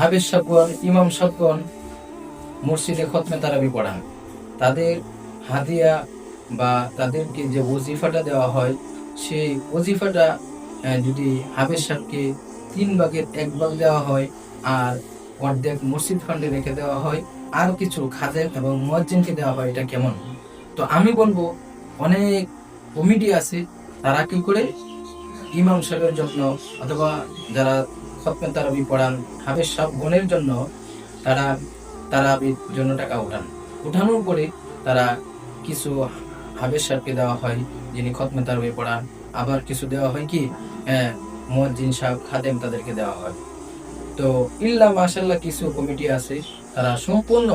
হাফেজ সাহেবগণ, ইমাম সাহেবগণ মসজিদে খতমে তারাবি পড়ান, তাদের হাদিয়া বা তাদেরকে যে ওজিফাটা দেওয়া হয়, সেই ওজিফাটা যদি হাফেজ সাহেবকে 3 ভাগের 1 ভাগ দেওয়া হয় আর অর্ধেক মসজিদ ফান্ডে রেখে দেওয়া হয়, আর কিছু খাদেম এবং মুয়াজ্জিনকে দেওয়া হয়, এটা কেমন? তো আমি বলবো, অনেক কমিটি আছে, তারা কি করে ইমাম সাহেবের জন্য অথবা যারা খতমে তারাবি পড়ান হাফেজ সাহেবগণের জন্য, তারা তারাবির জন্য টাকা উঠানোর পরে তারা কিছু হাফেজ সাহেবকে দেওয়া হয় যিনি খতমে তারাবি পড়ান, আবার কিছু দেওয়া হয় কি মুয়াজ্জিন সাহেব, খাদেম, তাদেরকে দেওয়া হয়। তো ইল্লা মাশাআল্লাহ কিছু কমিটি আছে, তারা সম্পূর্ণ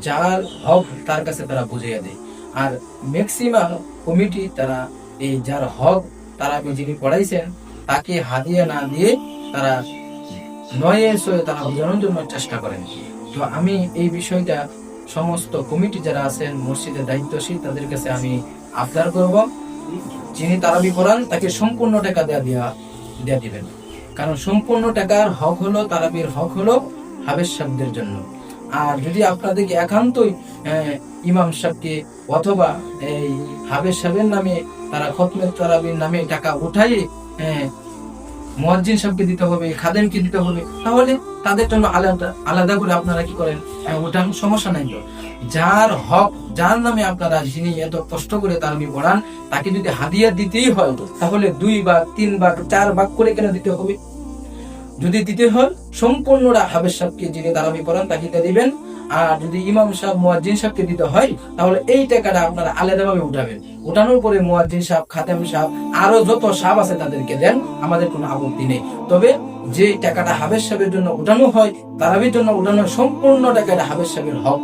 যার হক তার কাছে তারা বুঝিয়ে দেয়। আর ম্যাক্সিমাম কমিটি তারা এই যার হক তারা যিনি পড়াইছেন তাকে হাদিয়া না দিয়ে তারা নয়ে সয়ে তারা বোঝানোর জন্য চেষ্টা করেন। তো আমি এই বিষয়টা সমস্ত কমিটি যারা আছেন মসজিদের দায়িত্বশীল তাদের কাছে আমি আবদার করব, যিনি তারাবি পড়ান তাকে সম্পূর্ণ টাকা দেয়া দিবেন। কারণ সম্পূর্ণ টাকার হক হলো, তারাবির হক হলো হাফেজ সাহেবদের জন্য। আর যদি আপনাদেরকে একান্তই ইমাম সাহেবকে অথবা এই হাফেজ সাহেবের নামে তারা খতমে তারাবির নামে টাকা উঠাই মুয়াজ্জিন সাহেবকে দিতে হবে, খাদেমকে দিতে হবে, তাহলে তাদের জন্য আলাদা আলাদা করে আপনারা কি করেন, ওটার সমস্যা নাই। তো যার হক, যার নামে আপনারা, যিনি এত কষ্ট করে তারাবি পড়ান, তাকে যদি হাদিয়া দিতেই হয় তাহলে 2 ভাগ 3 ভাগ 4 ভাগ করে কেন দিতে হবে? যদি দিতে হয় সম্পূর্ণরা হাফেজ সাহেবকে যিনি তারাবি পড়ান তাকে দিবেন। আর যদি ইমাম সাহেব মুয়াজ্জিন সাহেবকে দিতে হয় তাহলে এই টাকাটা আপনারা আলাদাভাবে উঠাবেন। উঠানোর পরে মুয়াজ্জিন সাহেব, খাদেম সাহেব, আরো যত সাহেব আছে তাদেরকে দেন, আমাদের কোনো আপত্তি নেই। তবে যে টাকাটা হাফেজ সাহেবের জন্য উঠানো হয়, তারাবির জন্য উঠানো হয়, সম্পূর্ণ টাকাটা হাফেজ সাহেবের হক।